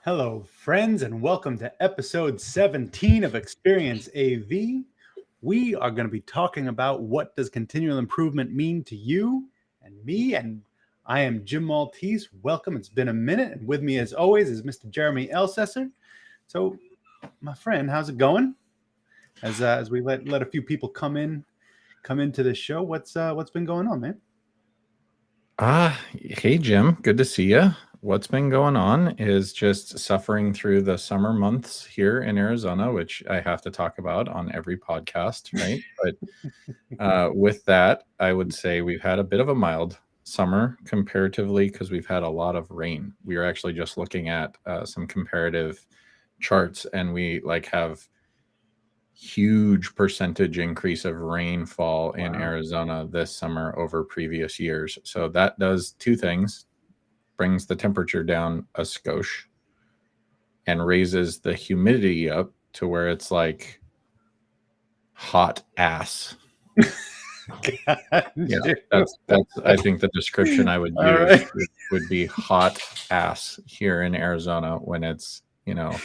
Hello, friends, and welcome to episode 17 of Experience AV. We are going to be talking about what does continual improvement mean to you and me. And I am Jim Maltese. Welcome. It's been a minute. And with me, as always, is Mr. Jeremy Elsesser. So, my friend, how's it going? As we let a few people come into the show, what's been going on, man? Hey Jim, good to see you. What's been going on is just suffering through the summer months here in Arizona, which I have to talk about on every podcast, right? But with that, I would say we've had a bit of a mild summer comparatively because we've had a lot of rain. We are actually just looking at some comparative charts, and we have huge percentage increase of rainfall in Wow. Arizona this summer over previous years. So that does two things: brings the temperature down a skosh and raises the humidity up to where it's like hot ass. Yeah, that's I think the description I would use Right. would be hot ass here in Arizona when it's, Yeah.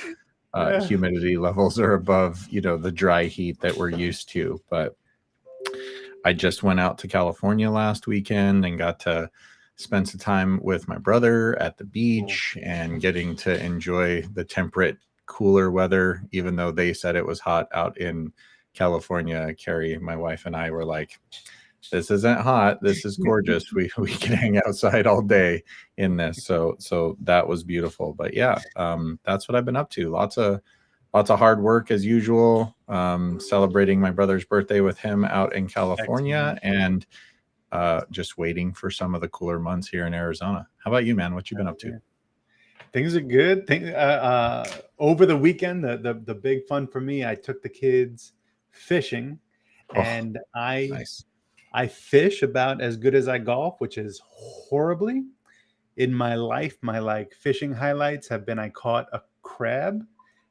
humidity levels are above, the dry heat that we're used to. But I just went out to California last weekend and got to spend some time with my brother at the beach and getting to enjoy the temperate, cooler weather, even though they said it was hot out in California. Carrie, my wife, and I were like, this isn't hot. This is gorgeous. We can hang outside all day in this. So that was beautiful. But yeah, that's what I've been up to. Lots of hard work as usual. Celebrating my brother's birthday with him out in California. Excellent. And just waiting for some of the cooler months here in Arizona. How about you, man? What you been up to? Things are good. Over the weekend, the big fun for me, I took the kids fishing, and Nice. I fish about as good as I golf, which is horribly. In my life, my fishing highlights have been I caught a crab,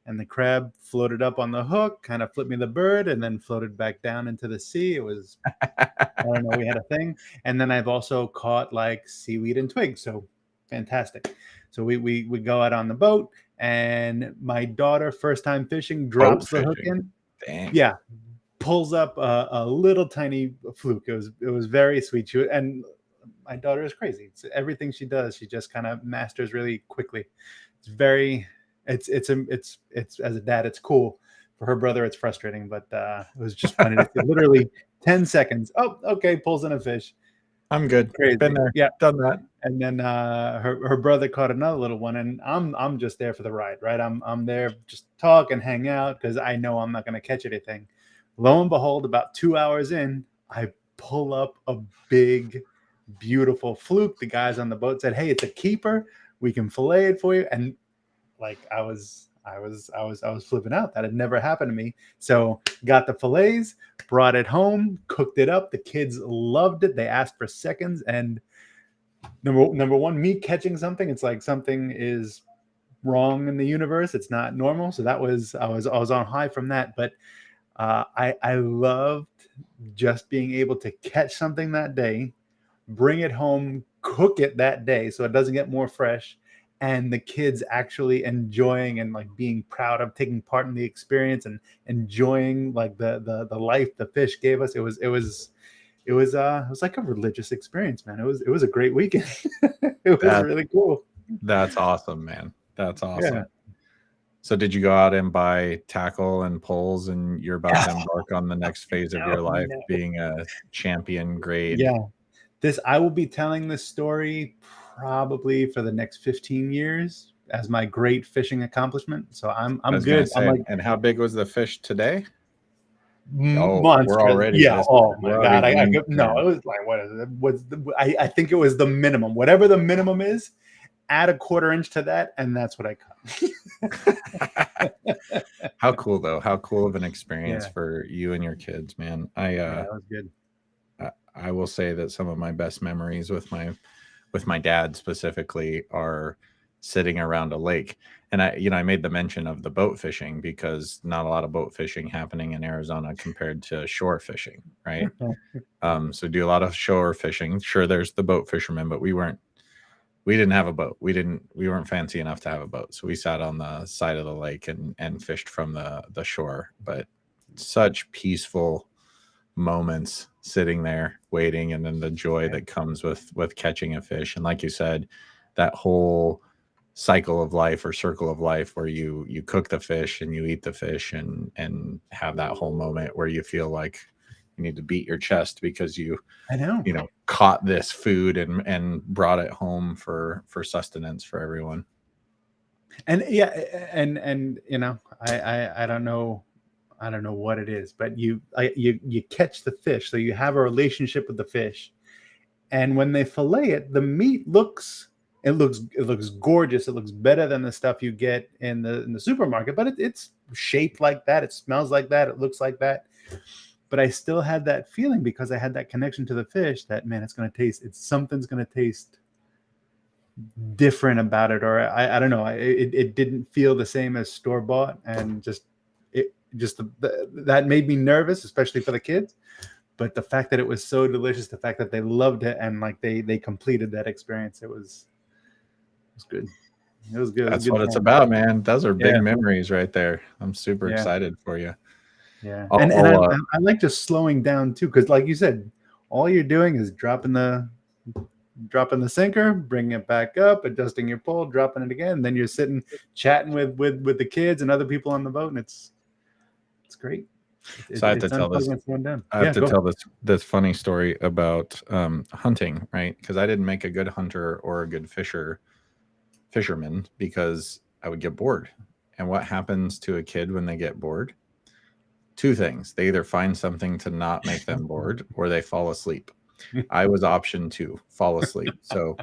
and the crab floated up on the hook, kind of flipped me the bird, and then floated back down into the sea. It was, I don't know, we had a thing. And then I've also caught seaweed and twigs. So fantastic. So we go out on the boat, and my daughter, first time fishing, Boat drops the hook fishing. in. Dang. Yeah, pulls up a little tiny fluke. It was very sweet. And my daughter is crazy. It's everything she does, she just kind of masters really quickly. It's as a dad, it's cool. For her brother, it's frustrating, but it was just funny to see. Literally 10 seconds. Oh, okay, pulls in a fish. I'm good. Crazy. Been there. Yeah. Done that. And then her brother caught another little one, and I'm just there for the ride, right? I'm there just talk and hang out because I know I'm not going to catch anything. Lo and behold, about 2 hours in, I pull up a big, beautiful fluke. The guys on the boat said, "Hey, it's a keeper. We can fillet it for you." And I was flipping out. That had never happened to me. So got the fillets, brought it home, cooked it up. The kids loved it. They asked for seconds. And number one, me catching something, it's like something is wrong in the universe. It's not normal. So I was on high from that. But I loved just being able to catch something that day, bring it home, cook it that day so it doesn't get more fresh, and the kids actually enjoying and being proud of taking part in the experience and enjoying the life the fish gave us. It was like a religious experience, man. It was a great weekend. It was really cool. That's awesome, man. That's awesome. Yeah. So did you go out and buy tackle and poles, and you're about to embark on the next phase of your life, No. being a champion grade? Yeah. I will be telling this story probably for the next 15 years as my great fishing accomplishment. So I'm I was good. gonna say, and how big was the fish today? Oh, Monstrous. we're already Yeah. Oh my we're God. already I leaning no, in. it was what is it? I think it was the minimum. Whatever the minimum is, add a quarter inch to that, and that's what I caught. How cool though. How cool of an experience Yeah. for you and your kids, man. Yeah, that was good. I will say that some of my best memories with my dad specifically are sitting around a lake. And I made the mention of the boat fishing because not a lot of boat fishing happening in Arizona compared to shore fishing, right? So do a lot of shore fishing. Sure, there's the boat fishermen, but we we didn't have a boat. We weren't fancy enough to have a boat. So we sat on the side of the lake and fished from the shore. But such peaceful moments sitting there waiting, and then the joy that comes with catching a fish. And like you said, that whole cycle of life or circle of life where you cook the fish and you eat the fish and have that whole moment where you feel like you need to beat your chest because I know. Caught this food and brought it home for sustenance for everyone. And and I don't know what it is, but you catch the fish, so you have a relationship with the fish, and when they fillet it, the meat looks gorgeous. It looks better than the stuff you get in the supermarket, but it's shaped like that, it smells like that, it looks like that. But I still had that feeling because I had that connection to the fish that, man, something's going to taste different about it, or I don't know. It didn't feel the same as store bought, and that made me nervous, especially for the kids. But the fact that it was so delicious, the fact that they loved it, and like they completed that experience, it was good. It was good. That's what it's about, man. Those are big memories right there. I'm super excited for you. Yeah. And I like just slowing down too, because like you said, all you're doing is dropping the sinker, bringing it back up, adjusting your pole, dropping it again. And then you're sitting chatting with the kids and other people on the boat, and it's great. So I have to tell this. I have to tell this funny story about hunting, right? Because I didn't make a good hunter or a good fisherman because I would get bored. And what happens to a kid when they get bored? Two things. They either find something to not make them bored, or they fall asleep. I was option 2, fall asleep. So,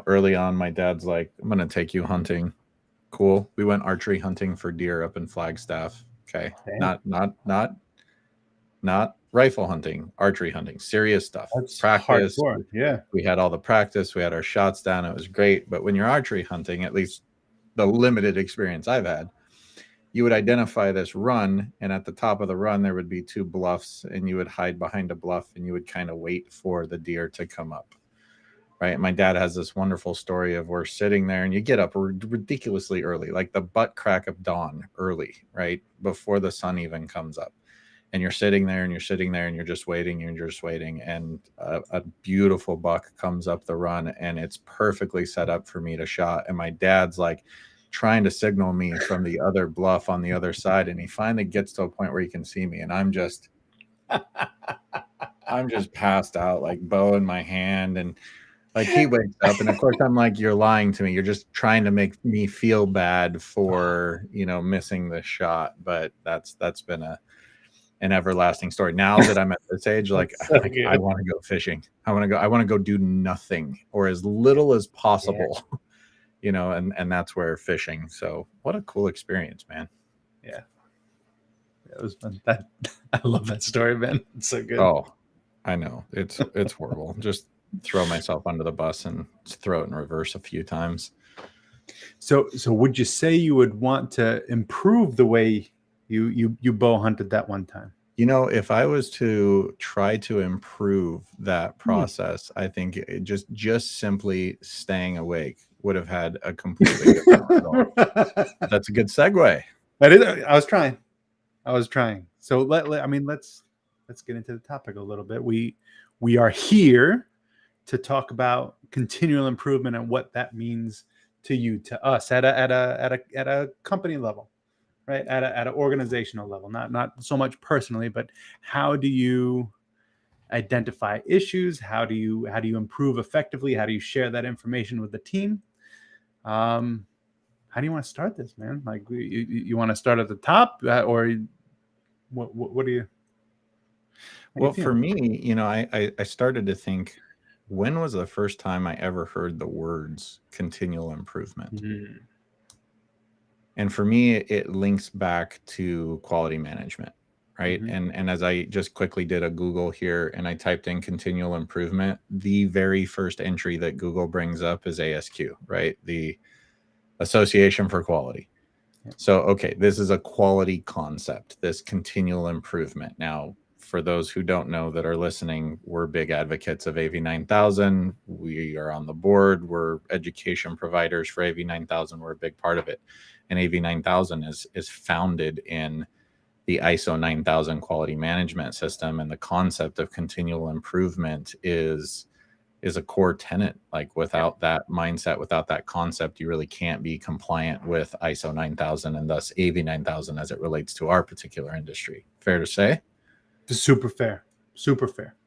early on, my dad's like, I'm going to take you hunting. Cool. We went archery hunting for deer up in Flagstaff. Okay. Not rifle hunting, archery hunting, serious stuff. That's practice. Hardcore. Yeah. We had all the practice. We had our shots down. It was great. But when you're archery hunting, at least the limited experience I've had, you would identify this run, and at the top of the run, there would be 2 bluffs, and you would hide behind a bluff, and you would kind of wait for the deer to come up, right? My dad has this wonderful story of we're sitting there, and you get up ridiculously early, like the butt crack of dawn early, right? Before the sun even comes up. And you're sitting there, and you're sitting there, and you're just waiting, and a beautiful buck comes up the run, and it's perfectly set up for me to shot. And my dad's like trying to signal me from the other bluff on the other side, and he finally gets to a point where he can see me, and I'm just passed out, like bow in my hand, and like he wakes up, and of course I'm like, you're lying to me, you're just trying to make me feel bad for missing the shot. But that's been an everlasting story. Now that I'm at this age, like I want to go fishing, I want to go do nothing or as little as possible. And that's where fishing. So what a cool experience, man. Yeah. It was fun. I love that story, man. It's so good. Oh, I know. It's horrible. Just throw myself under the bus and throw it in reverse a few times. So would you say you would want to improve the way you bow hunted that one time? If I was to try to improve that process, I think it just simply staying awake would have had a completely different result. That's a good segue. That is. I was trying. So let's get into the topic a little bit. We are here to talk about continual improvement and what that means to you, to us at a company level, right? At an organizational level, not so much personally, but how do you identify issues? How do you improve effectively? How do you share that information with the team? How do you want to start this, man? Like, you want to start at the top, or what do you? Well, for me, I started to think, when was the first time I ever heard the words continual improvement? Mm-hmm. And for me, it links back to quality management, right? Mm-hmm. And as I just quickly did a Google here and I typed in continual improvement, the very first entry that Google brings up is ASQ, right? The Association for Quality. Yeah. So, okay, this is a quality concept, this continual improvement. Now, for those who don't know that are listening, we're big advocates of AV9000. We are on the board. We're education providers for AV9000. We're a big part of it. And AV9000 is founded in the ISO 9000 quality management system, and the concept of continual improvement is a core tenet. Like without that mindset, without that concept, you really can't be compliant with ISO 9000 and thus AV 9000 as it relates to our particular industry. Fair to say? Super fair. Super fair.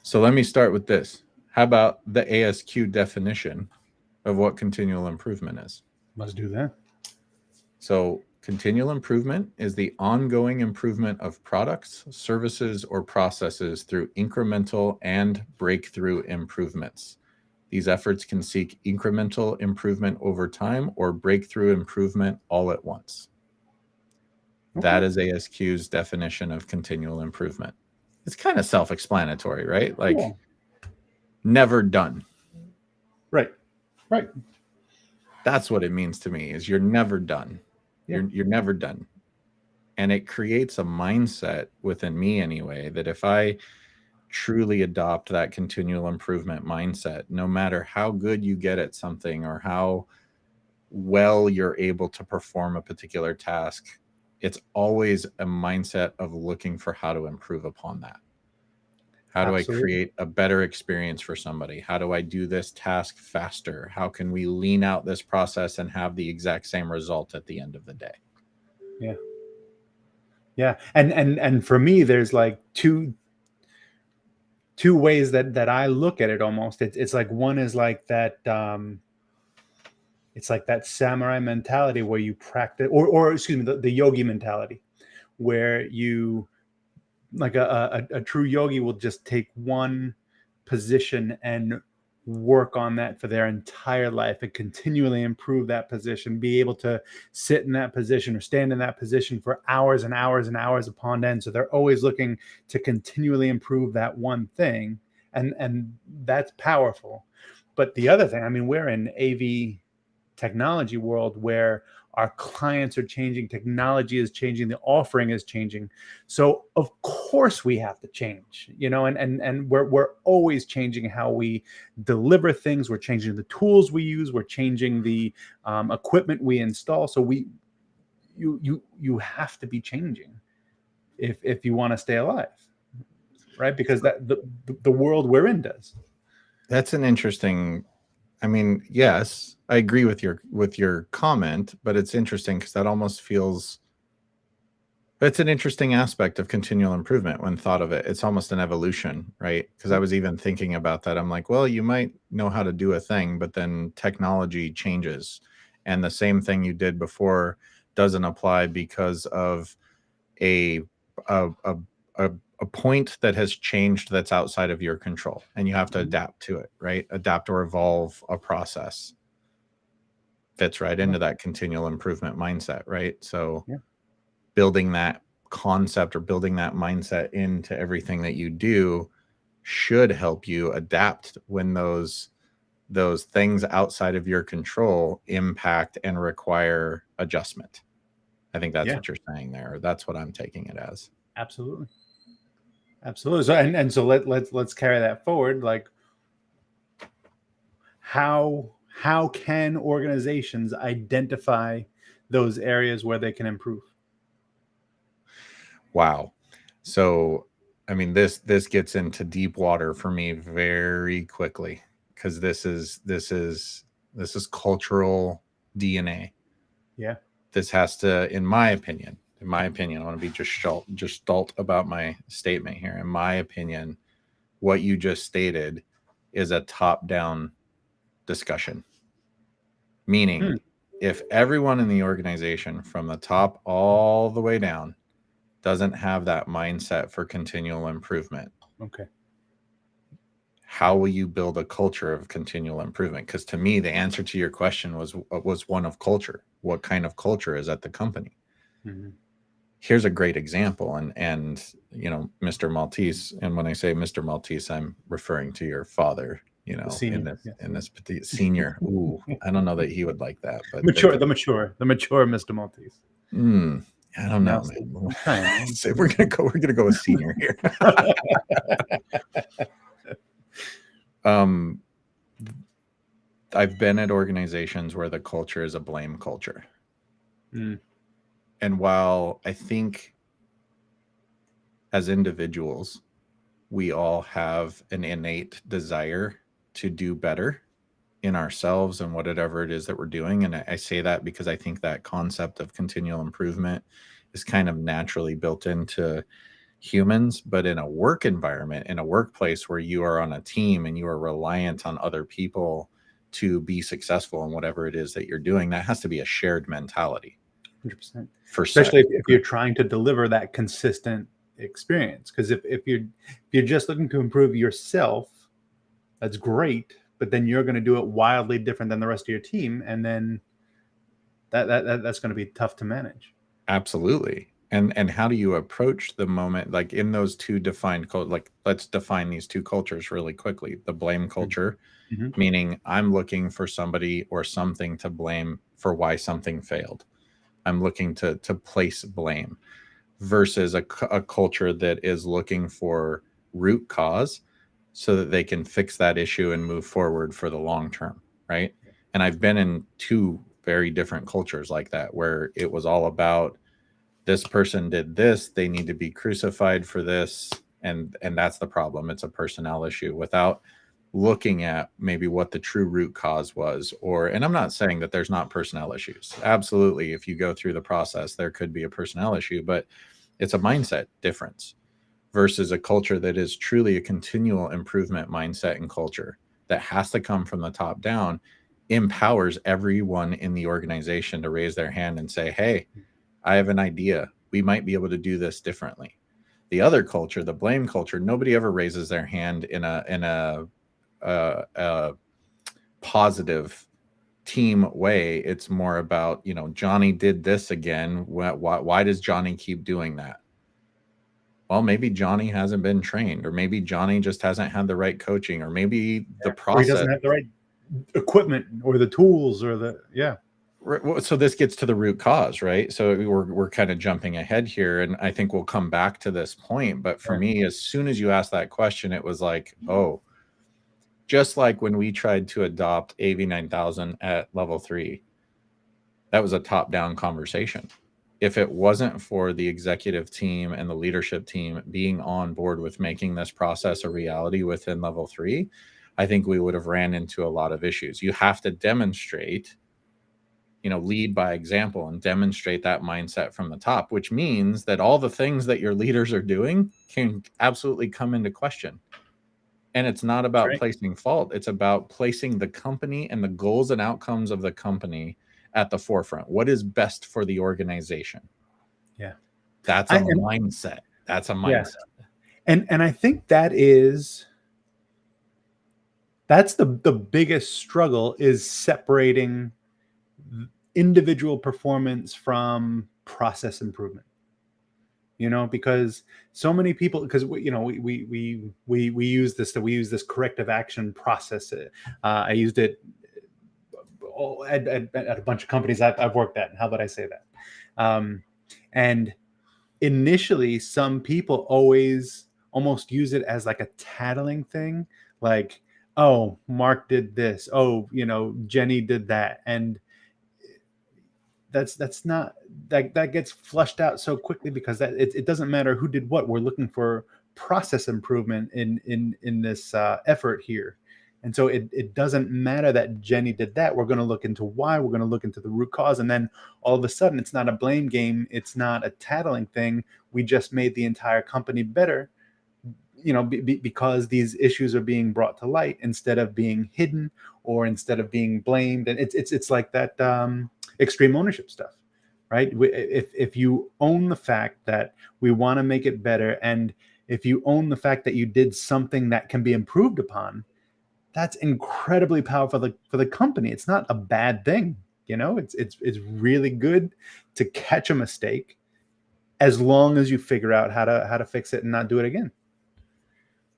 So let me start with this. How about the ASQ definition of what continual improvement is? Let's do that. So continual improvement is the ongoing improvement of products, services, or processes through incremental and breakthrough improvements. These efforts can seek incremental improvement over time or breakthrough improvement all at once. Okay. That is ASQ's definition of continual improvement. It's kind of self-explanatory, right? Like, yeah. Never done. Right. Right. That's what it means to me, is you're never done. Yeah. You're never done. And it creates a mindset within me anyway, that if I truly adopt that continual improvement mindset, no matter how good you get at something or how well you're able to perform a particular task, it's always a mindset of looking for how to improve upon that. How do Absolutely. I create a better experience for somebody? How do I do this task faster? How can we lean out this process and have the exact same result at the end of the day? Yeah. Yeah. And for me, there's like two ways that I look at it almost. It's like, one is like that, it's like that samurai mentality where you practice, or excuse me, the yogi mentality, where you, like a true yogi will just take one position and work on that for their entire life and continually improve that position, be able to sit in that position or stand in that position for hours and hours and hours upon end. So they're always looking to continually improve that one thing. And that's powerful. But the other thing, I mean, we're in AV technology world where our clients are changing, technology is changing, the offering is changing. So of course we have to change, and we're always changing how we deliver things. We're changing the tools we use. We're changing the equipment we install. So you have to be changing if you want to stay alive, right? Because that the world we're in does. That's an interesting. I mean, yes, I agree with your comment, but it's interesting because that almost feels, it's an interesting aspect of continual improvement when thought of it. It's almost an evolution, right? Because I was even thinking about that. I'm like, well, you might know how to do a thing, but then technology changes, and the same thing you did before doesn't apply because of a point that has changed that's outside of your control, and you have to adapt to it, right? Adapt or evolve a process. Fits right into that continual improvement mindset, right? So building that concept or building that mindset into everything that you do should help you adapt when those things outside of your control impact and require adjustment. I think that's what you're saying there. That's what I'm taking it as. Absolutely. Absolutely. So and so let's carry that forward. Like, how can organizations identify those areas where they can improve? Wow. So, I mean, this gets into deep water for me very quickly, because this is cultural DNA. Yeah. This has to, in my opinion, I want to be just stalt about my statement here. In my opinion, what you just stated is a top-down discussion. Meaning, if everyone in the organization from the top all the way down doesn't have that mindset for continual improvement, okay, how will you build a culture of continual improvement? Because to me, the answer to your question was one of culture. What kind of culture is at the company? Mm-hmm. Here's a great example, and Mr. Maltese, and when I say Mr. Maltese, I'm referring to your father, senior, in this petite senior. Ooh, I don't know that he would like that, but the mature Mr. Maltese. I don't know, man. I'm trying, man. So we're gonna go with senior here. I've been at organizations where the culture is a blame culture. And while I think as individuals, we all have an innate desire to do better in ourselves and whatever it is that we're doing. And I say that because I think that concept of continual improvement is kind of naturally built into humans. But in a work environment, in a workplace where you are on a team and you are reliant on other people to be successful in whatever it is that you're doing, that has to be a shared mentality. 100%. Especially if you're trying to deliver that consistent experience. Because if you're just looking to improve yourself, that's great, but then you're going to do it wildly different than the rest of your team, and then that's going to be tough to manage. Absolutely. And how do you approach the moment, like in those two defined like let's define these two cultures really quickly. The blame culture, meaning I'm looking for somebody or something to blame for why something failed. I'm looking to place blame, versus a culture that is looking for root cause so that they can fix that issue and move forward for the long term, right? And I've been in two very different cultures like that, where it was all about this person did this, they need to be crucified for this, and that's the problem. It's a personnel issue, without looking at maybe what the true root cause was. And I'm not saying that there's not personnel issues. Absolutely, if you go through the process, there could be a personnel issue, but it's a mindset difference versus a culture that is truly a continual improvement mindset and culture that has to come from the top down, empowers everyone in the organization to raise their hand and say, hey, I have an idea. We might be able to do this differently. The other culture, the blame culture, nobody ever raises their hand in a positive team way. It's more about, Johnny did this again. Why does Johnny keep doing that? Well, maybe Johnny hasn't been trained, or maybe Johnny just hasn't had the right coaching, or maybe the process, or he doesn't have the right equipment or the tools or So this gets to the root cause, right? So we're kind of jumping ahead here, and I think we'll come back to this point. But for me, as soon as you asked that question, it was like, oh, just like when we tried to adopt AV9000 at level 3, that was a top-down conversation. If it wasn't for the executive team and the leadership team being on board with making this process a reality within level 3, I think we would have ran into a lot of issues. You have to demonstrate, lead by example and demonstrate that mindset from the top, which means that all the things that your leaders are doing can absolutely come into question. And it's not about placing fault. It's about placing the company and the goals and outcomes of the company at the forefront. What is best for the organization? Yeah. That's a mindset. That's a mindset. Yeah. And I think that's the biggest struggle, is separating individual performance from process improvement. Because so many people, because we use this corrective action process. I used it at a bunch of companies I've worked at. How about I say that? And initially, some people almost use it as like a tattling thing, like, oh, Mark did this, oh, Jenny did that, and that's not that gets flushed out so quickly, because it doesn't matter who did what. We're looking for process improvement in this effort here. And so it doesn't matter that Jenny did that. We're going to look into why. We're going to look into the root cause. And then all of a sudden, it's not a blame game. It's not a tattling thing. We just made the entire company better, because these issues are being brought to light instead of being hidden, or instead of being blamed. And it's like that extreme ownership stuff, right? If you own the fact that we want to make it better, and if you own the fact that you did something that can be improved upon, that's incredibly powerful for the company. It's not a bad thing. It's really good to catch a mistake, as long as you figure out how to fix it and not do it again.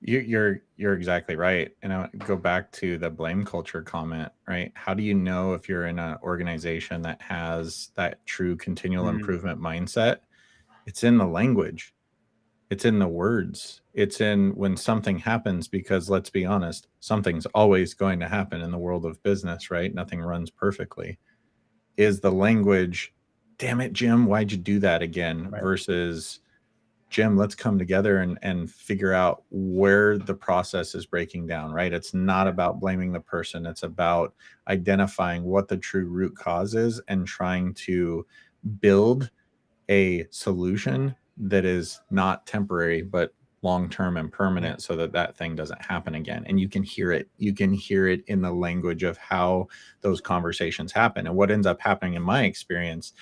You're exactly right. And I go back to the blame culture comment, right? How do you know if you're in an organization that has that true continual improvement mindset? It's in the language. It's in the words. It's in when something happens, because let's be honest, something's always going to happen in the world of business, right? Nothing runs perfectly. Is the language, damn it, Jim, why'd you do that again? Right. Versus, Jim, let's come together and figure out where the process is breaking down, right? It's not about blaming the person. It's about identifying what the true root cause is and trying to build a solution that is not temporary, but long-term and permanent, so that that thing doesn't happen again. And you can hear it. You can hear it in the language of how those conversations happen. And what ends up happening in my experience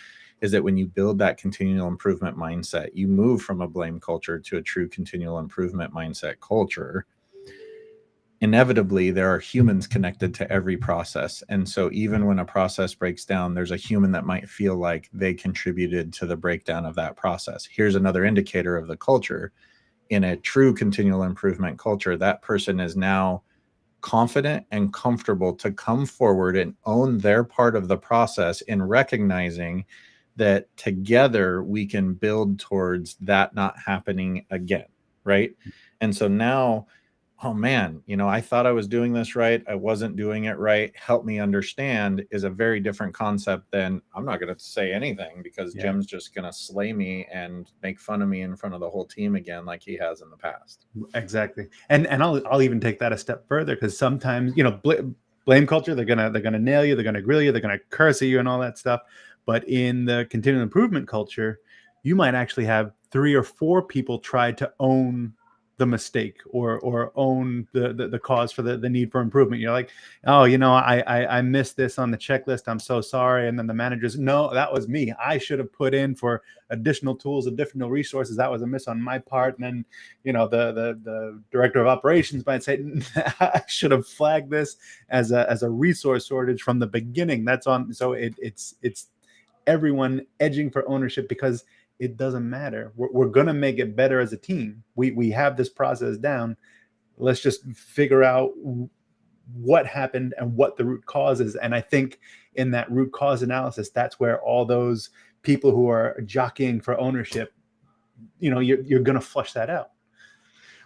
is that when you build that continual improvement mindset, you move from a blame culture to a true continual improvement mindset culture. Inevitably, there are humans connected to every process. And so even when a process breaks down, there's a human that might feel like they contributed to the breakdown of that process. Here's another indicator of the culture. In a true continual improvement culture, that person is now confident and comfortable to come forward and own their part of the process, in recognizing that together we can build towards that not happening again, right? And so now, oh man, I thought I was doing this right, I wasn't doing it right, help me understand, is a very different concept than, I'm not going to say anything because Yeah. Jim's just going to slay me and make fun of me in front of the whole team again, like he has in the past. Exactly. And I'll even take that a step further, because sometimes, blame culture, they're gonna nail you, they're gonna grill you, they're gonna curse at you and all that stuff. But in the continual improvement culture, you might actually have 3 or 4 people try to own the mistake, or own the cause for the need for improvement. You're like, oh, I missed this on the checklist, I'm so sorry. And then the managers, no, that was me, I should have put in for additional tools, additional resources, that was a miss on my part. And then the director of operations might say, I should have flagged this as a resource shortage from the beginning. That's on. So it's everyone edging for ownership, because it doesn't matter. We're going to make it better as a team. We have this process down. Let's just figure out what happened and what the root cause is. And I think in that root cause analysis, that's where all those people who are jockeying for ownership, you're going to flush that out.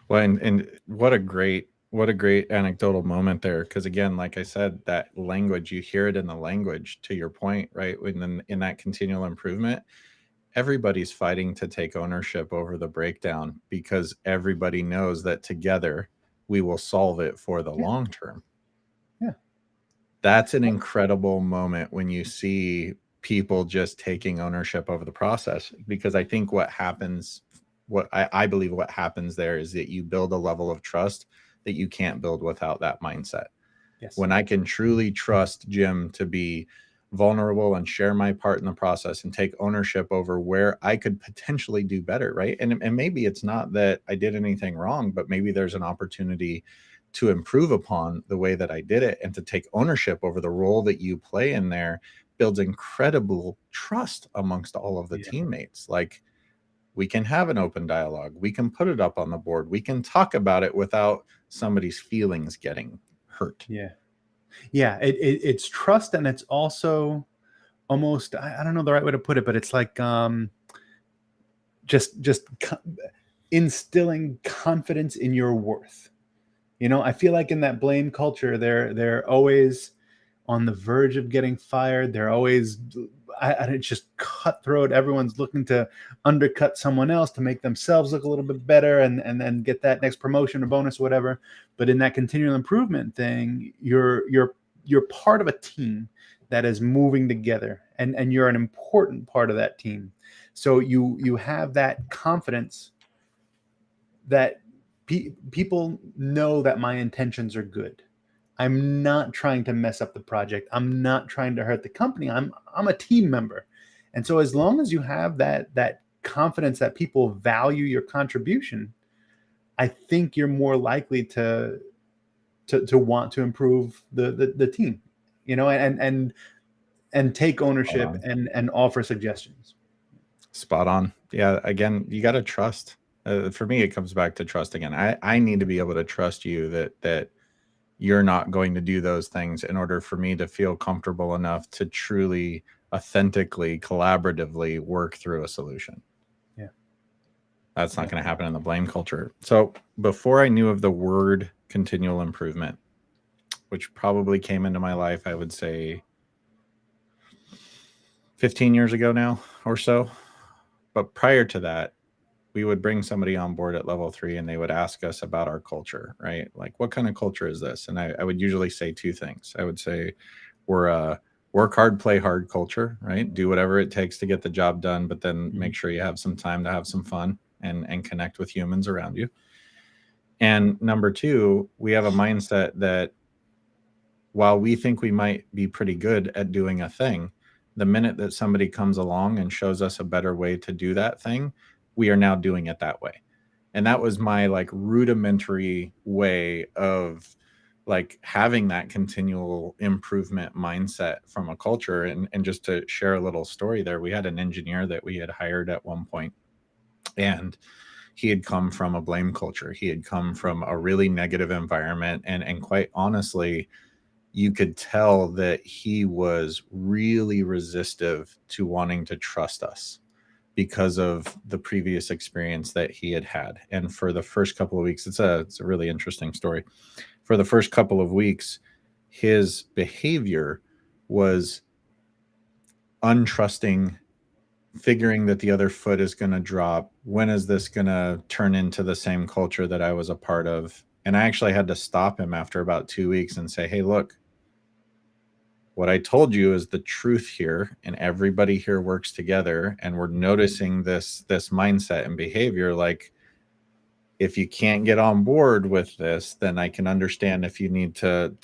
Well, and what a great anecdotal moment there. Because again, like I said, that language, you hear it in the language, to your point, right? When in that continual improvement, everybody's fighting to take ownership over the breakdown, because everybody knows that together we will solve it for the long term. Yeah. That's an incredible moment when you see people just taking ownership over the process, because I think what happens, what I believe what happens there, is that you build a level of trust that you can't build without that mindset. Yes. When I can truly trust Jim to be vulnerable and share my part in the process and take ownership over where I could potentially do better, right? And maybe it's not that I did anything wrong, but maybe there's an opportunity to improve upon the way that I did it, and to take ownership over the role that you play in there builds incredible trust amongst all of the teammates. Like, we can have an open dialogue, we can put it up on the board, we can talk about it without somebody's feelings getting hurt. Yeah, it's trust, and it's also almost, I don't know the right way to put it, but it's like just instilling confidence in your worth. I feel like in that blame culture, they're always on the verge of getting fired. They're always, it's just cutthroat. Everyone's looking to undercut someone else to make themselves look a little bit better, and then get that next promotion or bonus or whatever. But in that continual improvement thing, you're part of a team that is moving together, and you're an important part of that team. So you have that confidence that people know that my intentions are good. I'm not trying to mess up the project. I'm not trying to hurt the company. I'm a team member. And so as long as you have that confidence that people value your contribution, I think you're more likely to want to improve the team, and take ownership and offer suggestions. Spot on. Yeah. Again, you got to trust. For me, it comes back to trust again. I need to be able to trust you that you're not going to do those things in order for me to feel comfortable enough to truly, authentically, collaboratively work through a solution. Yeah. That's not Yeah. going to happen in the blame culture. So before I knew of the word continual improvement, which probably came into my life, I would say 15 years ago now or so. But prior to that, we would bring somebody on board at level 3 and they would ask us about our culture, right? Like, what kind of culture is this? And I would usually say two things. I would say we're a work hard, play hard culture, right? Do whatever it takes to get the job done, but then Mhm. make sure you have some time to have some fun and connect with humans around you. And number two, we have a mindset that while we think we might be pretty good at doing a thing, the minute that somebody comes along and shows us a better way to do that thing, we are now doing it that way. And that was my like rudimentary way of like having that continual improvement mindset from a culture. And just to share a little story there, we had an engineer that we had hired at one point, and he had come from a blame culture. He had come from a really negative environment, and quite honestly, you could tell that he was really resistive to wanting to trust us because of the previous experience that he had had. And for the first couple of weeks, it's a really interesting story. For the first couple of weeks, his behavior was untrusting, figuring that the other foot is going to drop. When is this going to turn into the same culture that I was a part of? And I actually had to stop him after about 2 weeks and say, hey, look, what I told you is the truth here, and everybody here works together, and we're noticing this mindset and behavior. Like, if you can't get on board with this, then I can understand if you need to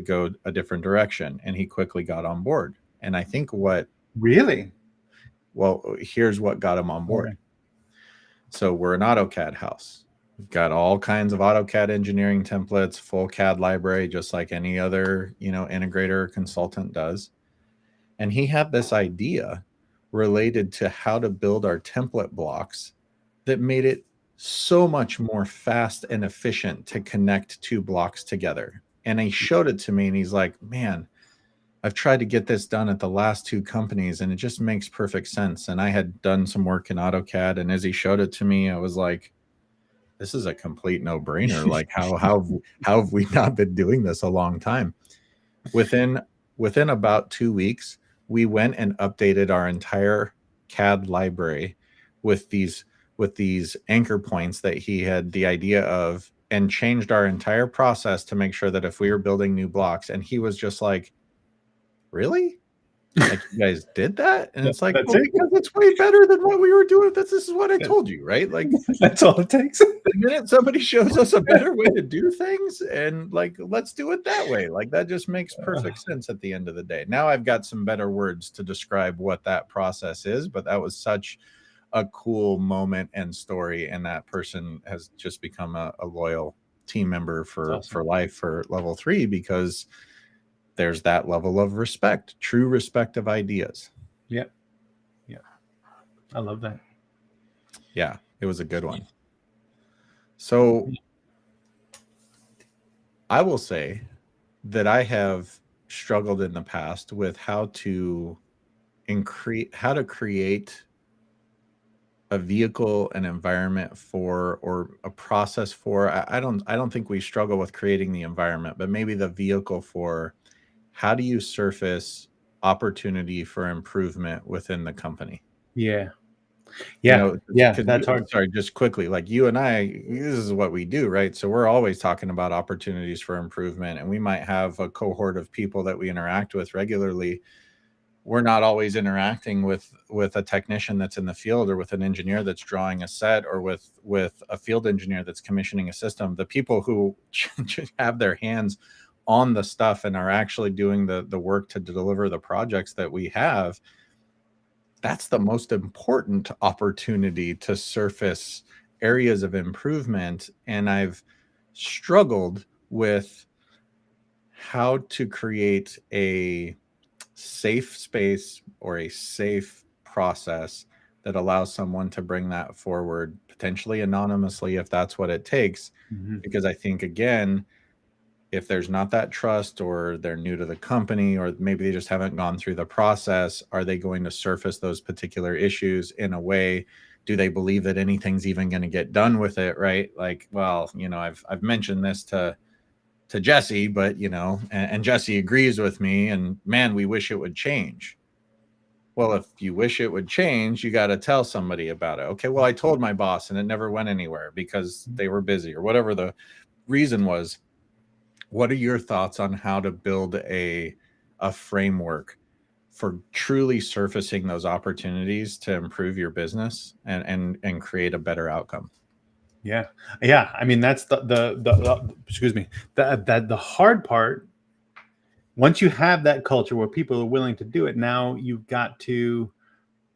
go a different direction. And he quickly got on board. And I think Really? here's what got him on board. Okay. So we're an AutoCAD house. We've got all kinds of AutoCAD engineering templates, full CAD library, just like any other, integrator or consultant does. And he had this idea related to how to build our template blocks that made it so much more fast and efficient to connect two blocks together. And he showed it to me, and he's like, man, I've tried to get this done at the last two companies and it just makes perfect sense. And I had done some work in AutoCAD, and as he showed it to me, I was like, this is a complete no-brainer. Like, how have we not been doing this a long time? Within about 2 weeks, we went and updated our entire CAD library with these anchor points that he had the idea of, and changed our entire process to make sure that if we were building new blocks, and he was just like, really? Like, you guys did that? And it's like, That's well, it. because it's way better than what we were doing. This is what I told you, right? Like, That's all it takes. the minute somebody shows us a better way to do things, and like, let's do it that way, like, that just makes perfect sense at the end of the day. Now I've got some better words to describe what that process is, but that was such a cool moment and story, and that person has just become a loyal team member That's for awesome. life for level 3, because there's that level of respect, true respect of ideas. Yeah. Yeah. I love that. Yeah, it was a good one. So I will say that I have struggled in the past with how to create a vehicle, an environment for, or a process for. I don't think we struggle with creating the environment, but maybe the vehicle for how do you surface opportunity for improvement within the company. Yeah. Yeah. Yeah. Because That's hard. sorry, just quickly, like, you and I, this is what we do, right? So we're always talking about opportunities for improvement, and we might have a cohort of people that we interact with regularly. We're not always interacting with a technician that's in the field, or with an engineer that's drawing a set, or with a field engineer that's commissioning a system. The people who have their hands on the stuff and are actually doing the work to deliver the projects that we have, that's the most important opportunity to surface areas of improvement. And I've struggled with how to create a safe space or a safe process that allows someone to bring that forward, potentially anonymously if that's what it takes. Mhm. Because I think, again, if there's not that trust, or they're new to the company, or maybe they just haven't gone through the process, are they going to surface those particular issues in a way do they believe that anything's even going to get done with it, right? Like, well, I've mentioned this to Jesse, but and Jesse agrees with me, and man, we wish it would change. Well, if you wish it would change, you got to tell somebody about it. Okay, well, I told my boss and it never went anywhere because they were busy or whatever the reason was. What are your thoughts on how to build a framework for truly surfacing those opportunities to improve your business and create a better outcome? Yeah. I mean, that's the excuse me, the hard part. Once you have that culture where people are willing to do it, now you've got to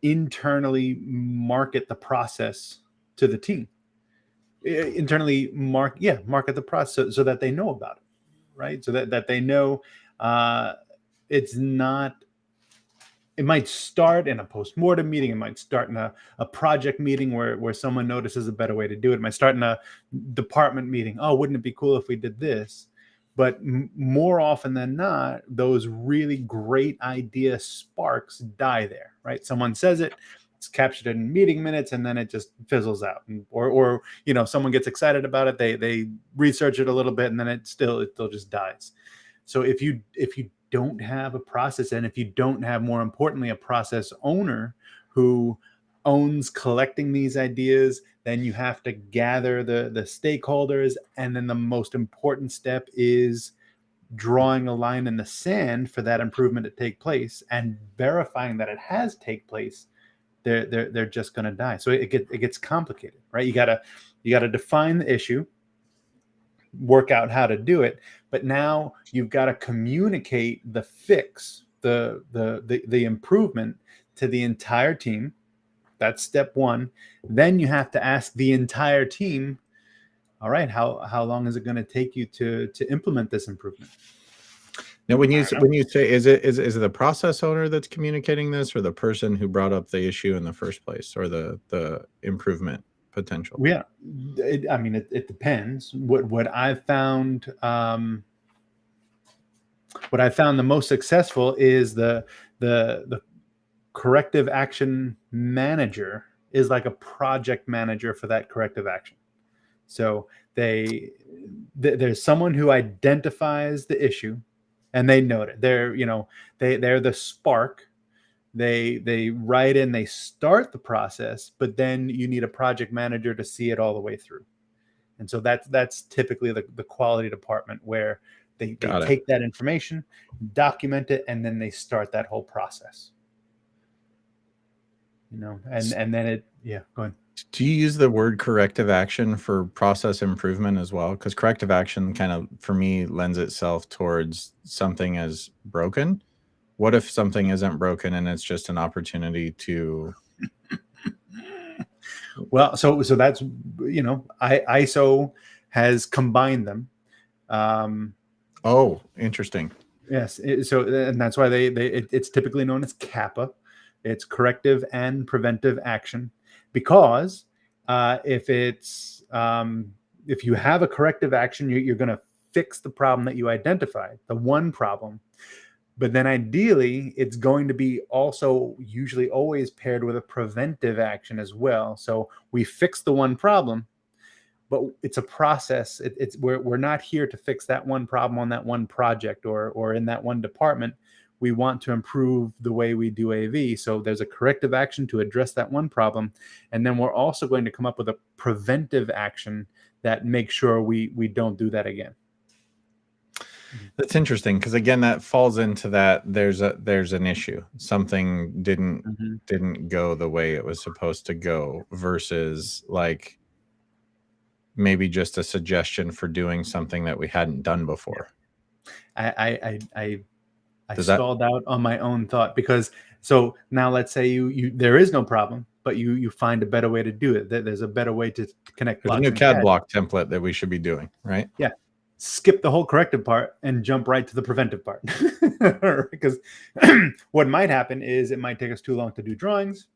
internally market the process to the team. Internally market the process so that they know about it, right? So that they know it's not. It might start in a post-mortem meeting. It might start in a project meeting where someone notices a better way to do it. It might start in a department meeting. Oh, wouldn't it be cool if we did this? But more often than not, those really great idea sparks die there, right? Someone says it, it's captured in meeting minutes, and then it just fizzles out. Or someone gets excited about it, they research it a little bit, and then it still just dies. So if you don't have a process, and if you don't have, more importantly, a process owner who owns collecting these ideas, then you have to gather the stakeholders, and then the most important step is drawing a line in the sand for that improvement to take place and verifying that it has take place. They're just going to die. So it gets complicated, right? You gotta define the issue, work out how to do it, but now you've got to communicate the fix, the improvement to the entire team. That's step one. Then you have to ask the entire team, all right, how long is it going to take you to implement this improvement? Now, when you say, is it the process owner that's communicating this, or the person who brought up the issue in the first place, or the improvement potential? Yeah, it depends. What I've found, the most successful is the corrective action manager is like a project manager for that corrective action. So there's someone who identifies the issue, and they note it. They're the spark. They write in, they start the process, but then you need a project manager to see it all the way through. And so that's typically the quality department, where they take that information, document it, and then they start that whole process. And then go ahead. Do you use the word corrective action for process improvement as well? Because corrective action kind of, for me, lends itself towards something as broken. What if something isn't broken and it's just an opportunity to? Well, so that's, ISO has combined them. Oh, interesting. Yes. And that's why it's typically known as CAPA. It's corrective and preventive action, because if you have a corrective action, you're going to fix the problem that you identified, the one problem. But then ideally, it's going to be also usually always paired with a preventive action as well. So we fix the one problem, but it's a process. We're not here to fix that one problem on that one project or in that one department. We want to improve the way we do AV. So there's a corrective action to address that one problem. And then we're also going to come up with a preventive action that makes sure we don't do that again. That's interesting, because again, that falls into that there's an issue. Something didn't go the way it was supposed to go, versus like maybe just a suggestion for doing something that we hadn't done before. I stalled out on my own thought, because so now let's say you there is no problem, but you find a better way to do it. There's a better way to connect blocks. There's a new CAD block template that we should be doing, right? Yeah. Skip the whole corrective part and jump right to the preventive part. Because what might happen is it might take us too long to do drawings,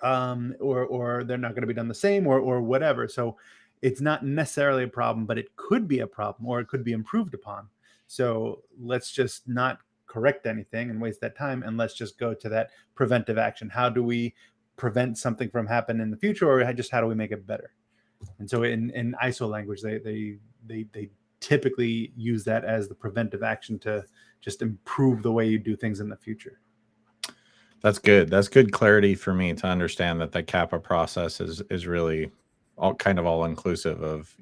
or they're not going to be done the same, or whatever. So it's not necessarily a problem, but it could be a problem, or it could be improved upon. So let's just not correct anything and waste that time, and let's just go to that preventive action. How do we prevent something from happening in the future, or just how do we make it better? And so in ISO language, they typically use that as the preventive action to just improve the way you do things in the future. That's good. That's good clarity for me to understand that the kappa process is really all inclusive of,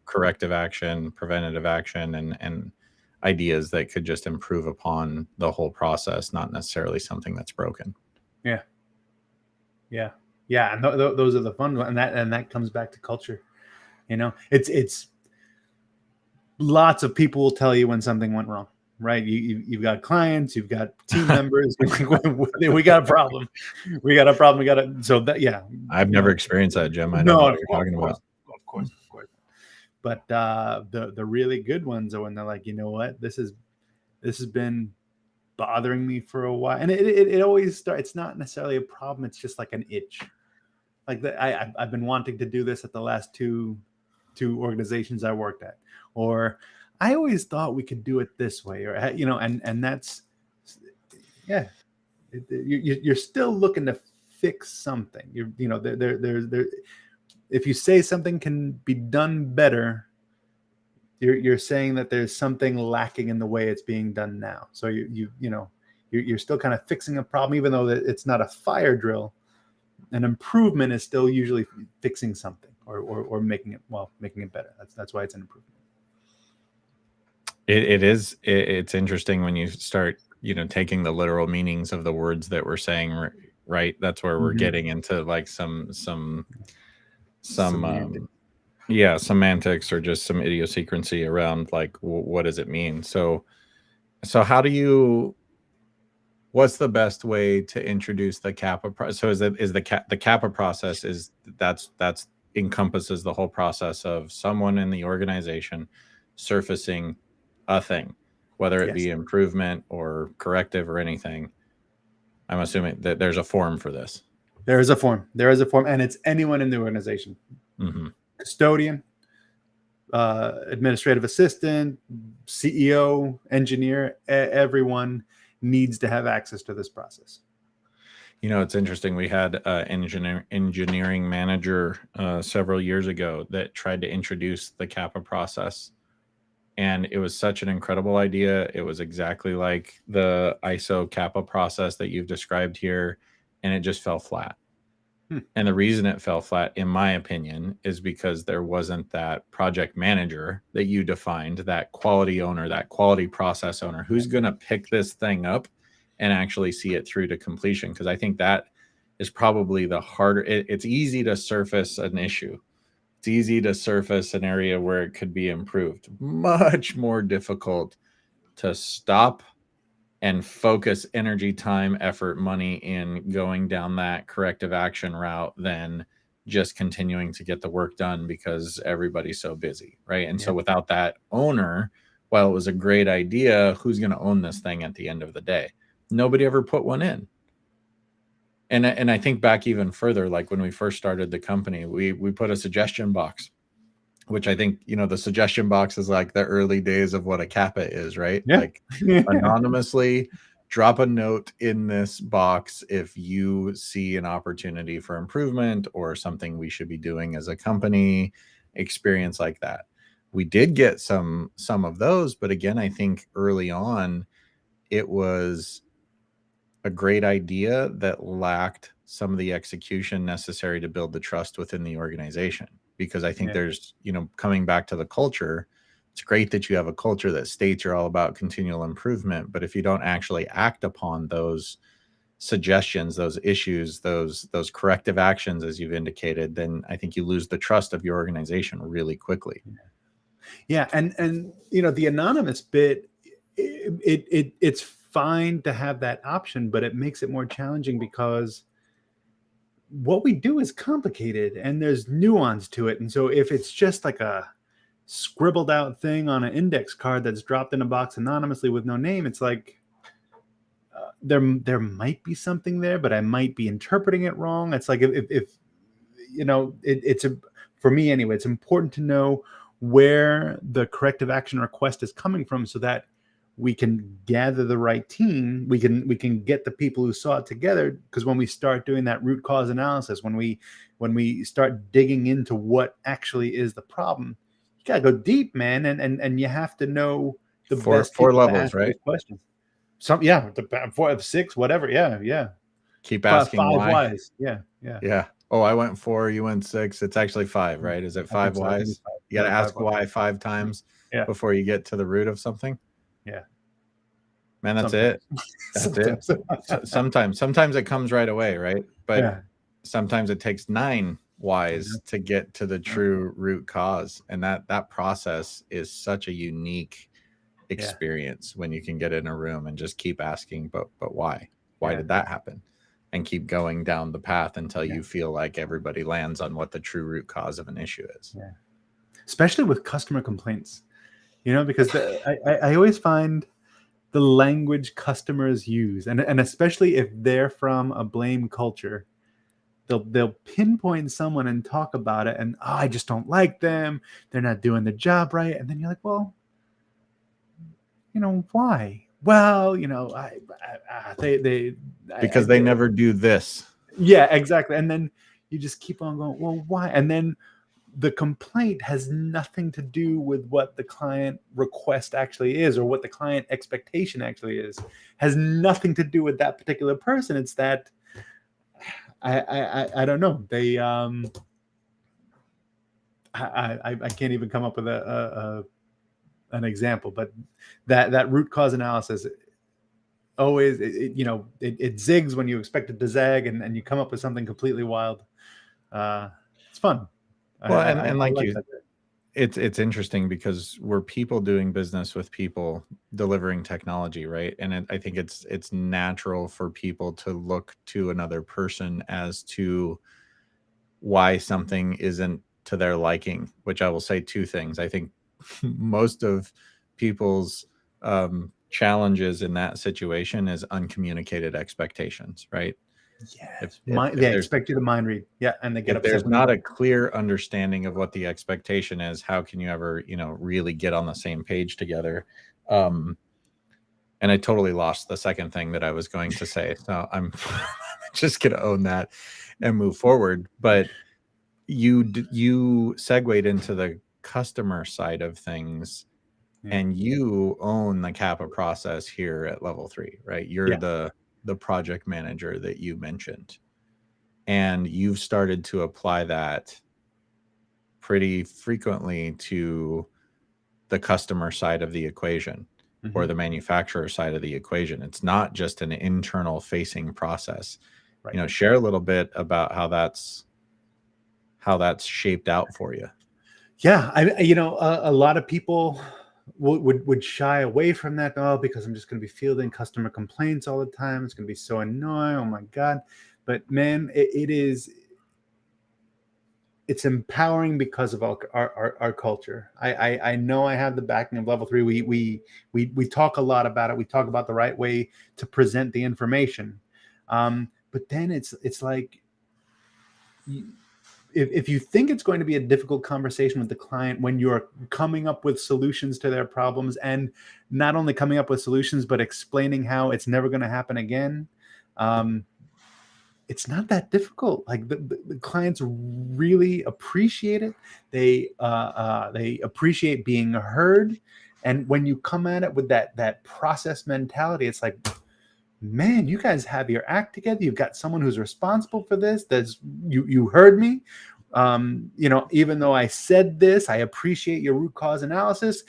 corrective action, preventative action, and ideas that could just improve upon the whole process, not necessarily something that's broken. Yeah. And those are the fun ones, and that comes back to culture. It's lots of people will tell you when something went wrong, right? You've got clients, you've got team members. We got a problem. We got to. So that, yeah. I've never experienced that, Jim. I don't know what you're talking about. Of course. But the really good ones are when they're like, you know what, this has been bothering me for a while, and it always starts. It's not necessarily a problem. It's just like an itch. Like I've been wanting to do this at the last two organizations I worked at, or I always thought we could do it this way, or and that's you're still looking to fix something. If you say something can be done better, you're saying that there's something lacking in the way it's being done now. So you're still kind of fixing a problem, even though it's not a fire drill. An improvement is still usually fixing something or making it better. That's why it's an improvement. It's interesting when you start, taking the literal meanings of the words that we're saying, right? That's where we're getting into like some semantics or just some idiosyncrasy around like what does it mean. So what's the best way to introduce the kappa process? So the kappa process that's encompasses the whole process of someone in the organization surfacing a thing, whether it be improvement or corrective or anything. I'm assuming that there's a form for this. There is a form, and it's anyone in the organization. Custodian, administrative assistant, CEO, engineer, everyone needs to have access to this process. It's interesting. We had an engineering manager several years ago that tried to introduce the kappa process. And it was such an incredible idea. It was exactly like the ISO kappa process that you've described here. And it just fell flat. And the reason it fell flat, in my opinion, is because there wasn't that project manager that you defined, that quality owner, that quality process owner, who's going to pick this thing up and actually see it through to completion. Because I think that is probably the harder. It's easy to surface an issue. It's easy to surface an area where it could be improved. Much more difficult to stop and focus energy, time, effort, money in going down that corrective action route than just continuing to get the work done because everybody's so busy, right? And so without that owner, while it was a great idea, who's going to own this thing at the end of the day? Nobody ever put one in. And I think back even further, like when we first started the company, we put a suggestion box, which I think, the suggestion box is like the early days of what a kappa is, right? Yeah. Like anonymously drop a note in this box if you see an opportunity for improvement or something we should be doing as a company, experience like that. We did get some of those, but again, I think early on it was a great idea that lacked some of the execution necessary to build the trust within the organization. Because I think there's, coming back to the culture, it's great that you have a culture that states you're all about continual improvement. But if you don't actually act upon those suggestions, those issues, those corrective actions, as you've indicated, then I think you lose the trust of your organization really quickly. Yeah. And the anonymous bit, it's fine to have that option, but it makes it more challenging because what we do is complicated and there's nuance to it. And so if it's just like a scribbled out thing on an index card that's dropped in a box anonymously with no name, it's like there might be something there, but I might be interpreting it wrong. It's like if for me anyway, it's important to know where the corrective action request is coming from so that we can gather the right team. We can get the people who saw it together, because when we start doing that root cause analysis, when we start digging into what actually is the problem, you gotta go deep, man, and you have to know the best Four people to levels, ask right? those questions. The 4 6, whatever. Yeah. Keep Five asking five why. whys. Yeah. Yeah. Oh, I went 4, you went 6. It's actually 5, right? Is it I think 5 so. I think it's whys? five. You got to Yeah, ask 5 whys. why 5 times Yeah. before you get to the root of something. Yeah. Man, that's Sometimes. it. That's it. Sometimes it comes right away, right? But Yeah. sometimes it takes 9 whys to get to the true root cause, and that process is such a unique experience when you can get in a room and just keep asking, but why did that happen, and keep going down the path until you feel like everybody lands on what the true root cause of an issue is. Yeah. Especially with customer complaints, because I always find the language customers use, and especially if they're from a blame culture, they'll pinpoint someone and talk about it, and I just don't like them. They're not doing the job right. And then you're like, well, why? Well, Because they never do this. Yeah, exactly. And then you just keep on going, well, why? And then the complaint has nothing to do with what the client request actually is, or what the client expectation actually is. Has nothing to do with that particular person. It's that I don't know. They I can't even come up with an example, but that root cause analysis always it zigs when you expect it to zag, and you come up with something completely wild. It's fun. Well, I and like like you, that. it's interesting because we're people doing business with people delivering technology, right? And I think it's natural for people to look to another person as to why something isn't to their liking, which I will say 2 things. I think most of people's challenges in that situation is uncommunicated expectations, right? Yes, If they there's expect you to mind read. Yeah, and they get if upset there's when you not a don't. clear understanding of what the expectation is, how can you ever, really get on the same page together? And I totally lost the second thing that I was going to say. So I'm just going to own that and move forward. But you segued into the customer side of things, and you own the Kappa process here at level 3, right? You're the project manager that you mentioned, and you've started to apply that pretty frequently to the customer side of the equation or the manufacturer side of the equation. It's not just an internal facing process. Right. Share a little bit about how that's shaped out for you. Yeah, a lot of people would shy away from that. Oh, because I'm just going to be fielding customer complaints all the time. It's going to be so annoying. Oh my god! But man, it's empowering because of our culture. I know I have the backing of level 3. We talk a lot about it. We talk about the right way to present the information. But then it's like, if you think it's going to be a difficult conversation with the client when you're coming up with solutions to their problems, and not only coming up with solutions, but explaining how it's never going to happen again, it's not that difficult. Like the clients really appreciate it. They appreciate being heard. And when you come at it with that process mentality, it's like, man, you guys have your act together. You've got someone who's responsible for this. You heard me. Even though I said this, I appreciate your root cause analysis.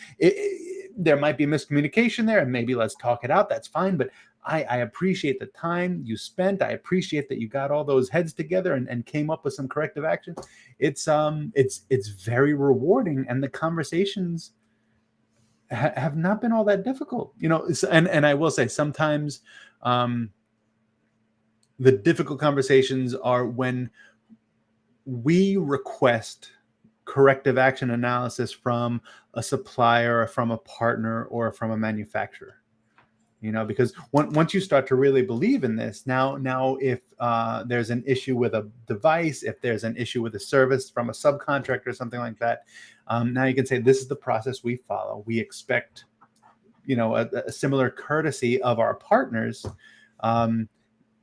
There might be miscommunication there, and maybe let's talk it out. That's fine. But I appreciate the time you spent. I appreciate that you got all those heads together and came up with some corrective action. It's very rewarding, and the conversations have not been all that difficult. And I will say sometimes the difficult conversations are when we request corrective action analysis from a supplier, or from a partner, or from a manufacturer. Because once you start to really believe in this, now if there's an issue with a device, if there's an issue with a service from a subcontractor or something like that, now you can say, this is the process we follow. We expect a similar courtesy of our partners.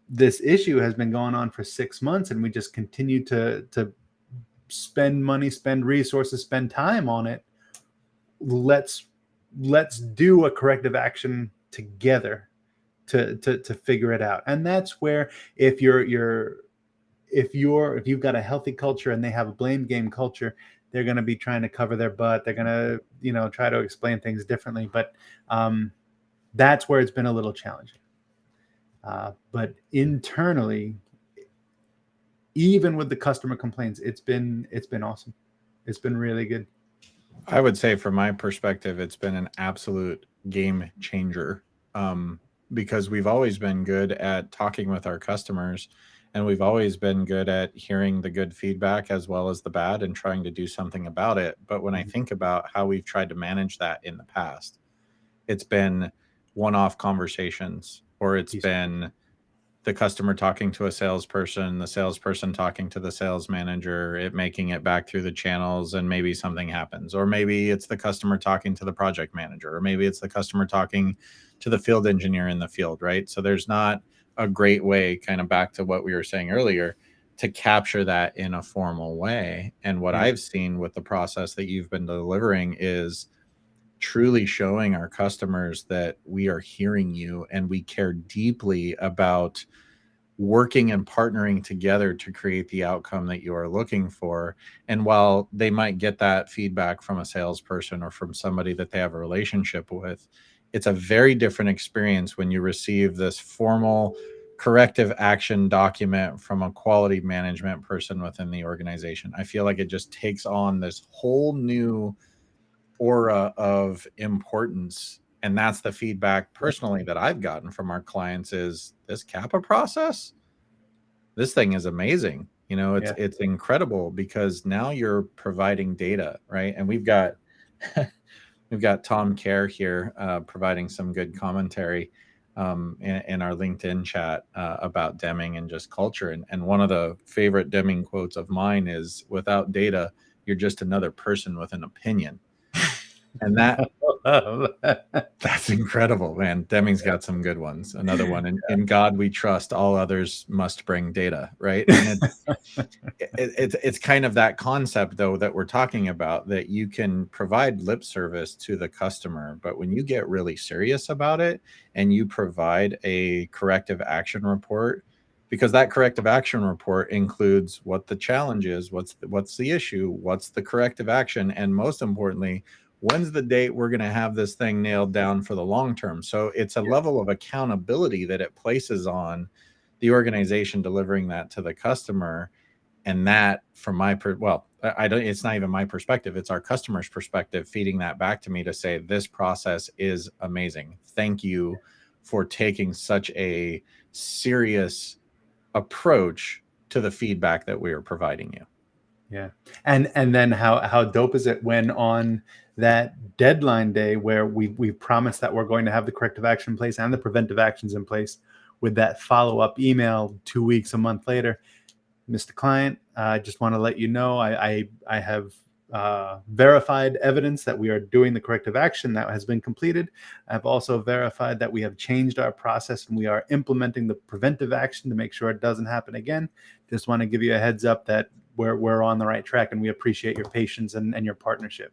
This issue has been going on for 6 months, and we just continue to spend money, spend resources, spend time on it. Let's do a corrective action together to figure it out. And that's where, if you've got a healthy culture and they have a blame game culture, they're going to be trying to cover their butt. They're going to try to explain things differently. But that's where it's been a little challenging. But internally, even with the customer complaints, it's been awesome. It's been really good. I would say from my perspective, it's been an absolute game changer, because we've always been good at talking with our customers, and we've always been good at hearing the good feedback as well as the bad and trying to do something about it. But when I think about how we've tried to manage that in the past, it's been one-off conversations, or it's been the customer talking to a salesperson, the salesperson talking to the sales manager, it making it back through the channels, and maybe something happens. Or maybe it's the customer talking to the project manager, or maybe it's the customer talking to the field engineer in the field, right? So there's not a great way, kind of back to what we were saying earlier, to capture that in a formal way. And what I've seen with the process that you've been delivering is truly showing our customers that we are hearing you and we care deeply about working and partnering together to create the outcome that you are looking for. And while they might get that feedback from a salesperson or from somebody that they have a relationship with, it's a very different experience when you receive this formal corrective action document from a quality management person within the organization. I feel like it just takes on this whole new aura of importance. And that's the feedback personally that I've gotten from our clients is this CAPA process. This thing is amazing. It's incredible, because now you're providing data, right? And we've got Tom Kerr here providing some good commentary in our LinkedIn chat about Deming and just culture. And one of the favorite Deming quotes of mine is, "Without data, you're just another person with an opinion." And that's incredible, man. Deming's got some good ones. Another one, in God we trust, all others must bring data, right? And it's kind of that concept, though, that we're talking about, that you can provide lip service to the customer, but when you get really serious about it and you provide a corrective action report, because that corrective action report includes what the challenge is, what's the issue, what's the corrective action, and most importantly, when's the date we're going to have this thing nailed down for the long term. So it's a level of accountability that it places on the organization delivering that to the customer. And that, from it's not even my perspective, it's our customer's perspective, feeding that back to me to say, this process is amazing. Thank you for taking such a serious approach to the feedback that we are providing you. Yeah. And then how dope is it when on that deadline day where we promised that we're going to have the corrective action in place and the preventive actions in place, with that follow-up email 2 weeks, a month later, Mr. Client, I just want to let you know I have verified evidence that we are doing the corrective action that has been completed. I've also verified that we have changed our process and we are implementing the preventive action to make sure it doesn't happen again. Just want to give you a heads up that we're on the right track, and we appreciate your patience and your partnership.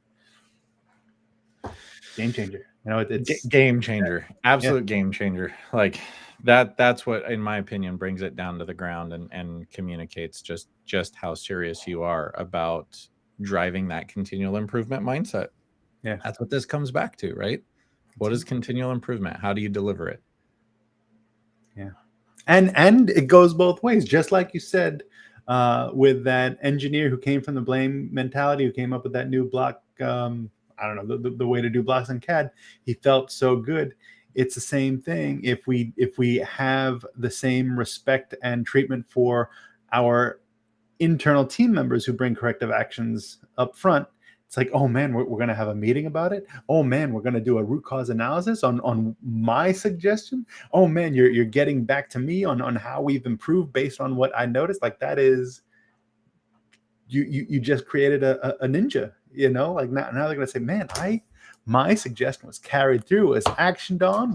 Game changer. It's game changer. Absolute game changer. Like that's what, in my opinion, brings it down to the ground and communicates just how serious you are about driving that continual improvement mindset. Yeah. That's what this comes back to, right? What is continual improvement? How do you deliver it? Yeah. And it goes both ways, just like you said, with that engineer who came from the blame mentality, who came up with that new block, I don't know, the way to do blocks in CAD. He felt so good. It's the same thing. If we have the same respect and treatment for our internal team members who bring corrective actions up front, it's like, oh man, we're going to have a meeting about it. Oh man, we're going to do a root cause analysis on my suggestion. Oh man, you're getting back to me on how we've improved based on what I noticed. Like, that is, you just created a ninja, like now they're going to say, man, my suggestion was carried through, was actioned on.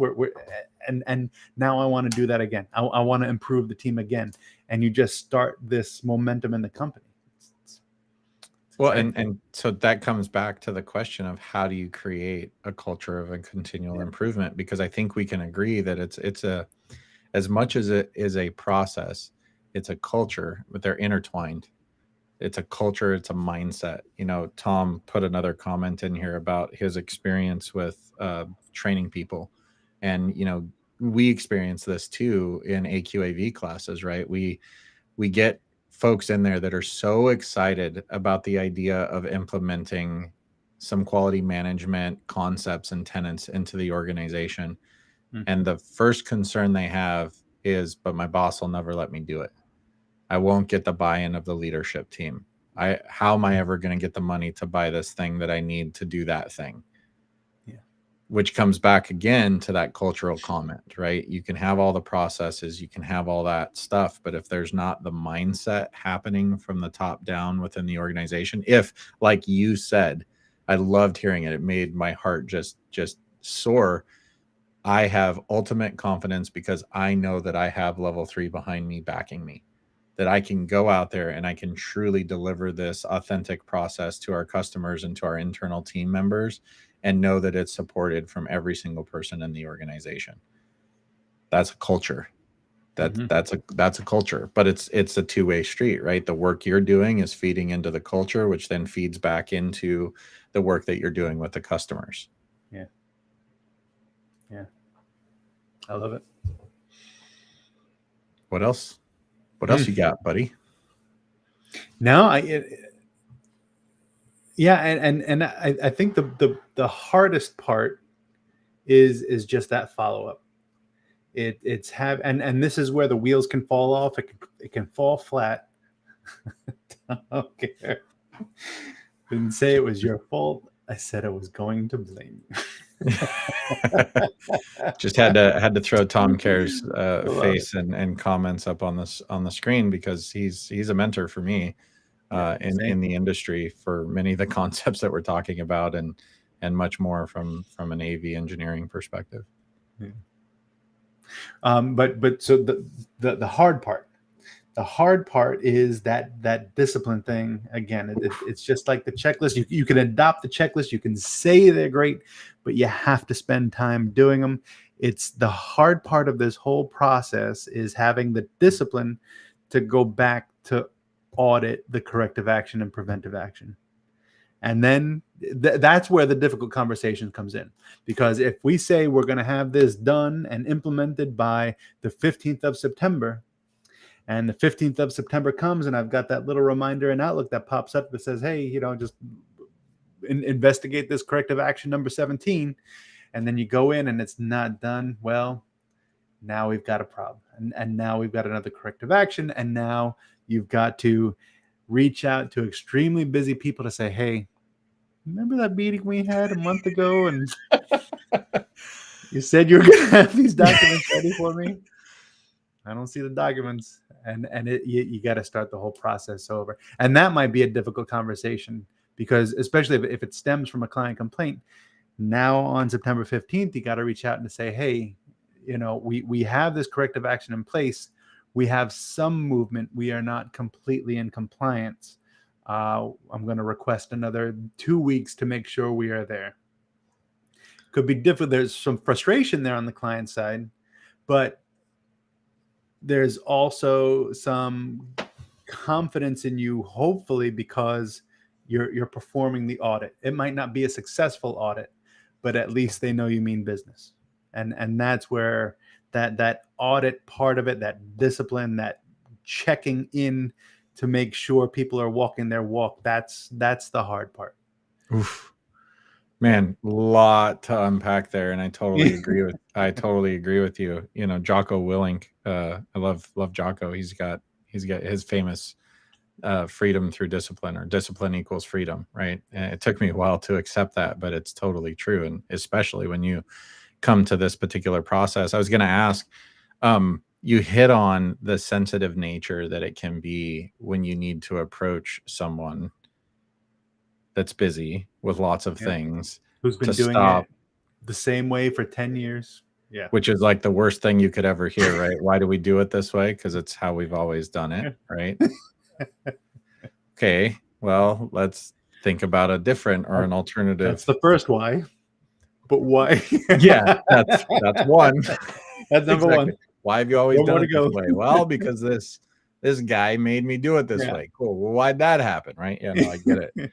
And now I want to do that again. I want to improve the team again. And you just start this momentum in the company. It's Well, exciting. and so that comes back to the question of how do you create a culture of a continual improvement? Because I think we can agree that it's a, as much as it is a process, it's a culture, but they're intertwined. It's a culture, it's a mindset. You know, Tom put another comment in here about his experience with training people. And, you know, we experience this too in AQAV classes, right? We get folks in there that are so excited about the idea of implementing some quality management concepts and tenets into the organization. Mm-hmm. And the first concern they have is, but my boss will never let me do it. I won't get the buy-in of the leadership team. How am I ever going to get the money to buy this thing that I need to do that thing? Yeah. Which comes back again to that cultural comment, right? You can have all the processes, you can have all that stuff, but if there's not the mindset happening from the top down within the organization, if, like you said, I loved hearing it. It made my heart just soar. I have ultimate confidence because I know that I have level 3 behind me, backing me, that I can go out there and I can truly deliver this authentic process to our customers and to our internal team members, and know that it's supported from every single person in the organization. That's a culture. That's a culture, but it's a two-way street, right? The work you're doing is feeding into the culture, which then feeds back into the work that you're doing with the customers. Yeah. Yeah. I love it. What else? What else you got, buddy? No, and I think the hardest part is just that follow-up. It's have and this is where the wheels can fall off. It can fall flat. I don't care. Didn't say it was your fault. I said I was going to blame you. Just had to throw Tom Care's face and comments up on the screen, because he's a mentor for me in the industry for many of the concepts that we're talking about, and much more from an AV engineering perspective. Yeah. But so the hard part is that discipline thing. Again, it's just like the checklist. You can adopt the checklist, you can say they're great, but you have to spend time doing them. It's the hard part of this whole process is having the discipline to go back to audit the corrective action and preventive action. And then that's where the difficult conversation comes in. Because if we say we're going to have this done and implemented by the 15th of September, and the 15th of September comes and I've got that little reminder in Outlook that pops up that says, hey, just investigate this corrective action number 17. And then you go in and it's not done. Well, now we've got a problem. And now we've got another corrective action. And now you've got to reach out to extremely busy people to say, hey, remember that meeting we had a month ago? And you said you were going to have these documents ready for me. I don't see the documents. And you got to start the whole process over. And that might be a difficult conversation, because especially if it stems from a client complaint, now on September 15th, you got to reach out and say, hey, we have this corrective action in place. We have some movement. We are not completely in compliance. I'm going to request another 2 weeks to make sure we are there. Could be different. There's some frustration there on the client side, but there's also some confidence in you, hopefully, because you're performing the audit. It might not be a successful audit, but at least they know you mean business. And that's where that audit part of it, that discipline, that checking in to make sure people are walking their walk, that's the hard part. Oof. Man, a lot to unpack there, and I totally agree with you. Jocko Willink, I love Jocko. He's got his famous freedom through discipline, or discipline equals freedom, right? And it took me a while to accept that, but it's totally true. And especially when you come to this particular process, I was going to ask, you hit on the sensitive nature that it can be when you need to approach someone that's busy with lots of things, Who's been to doing stop, it the same way for 10 years. Yeah. which is like the worst thing you could ever hear, right? Why do we do it this way? Because it's how we've always done it, right? Okay, well, let's think about a different or an That's alternative. the first why. But why? Yeah, that's one. That's number Exactly. one. Why have you always One more done to it this go. way? Well, because this guy made me do it this Yeah. way. Cool. Well, why'd that happen? Right? Yeah, no, I get it.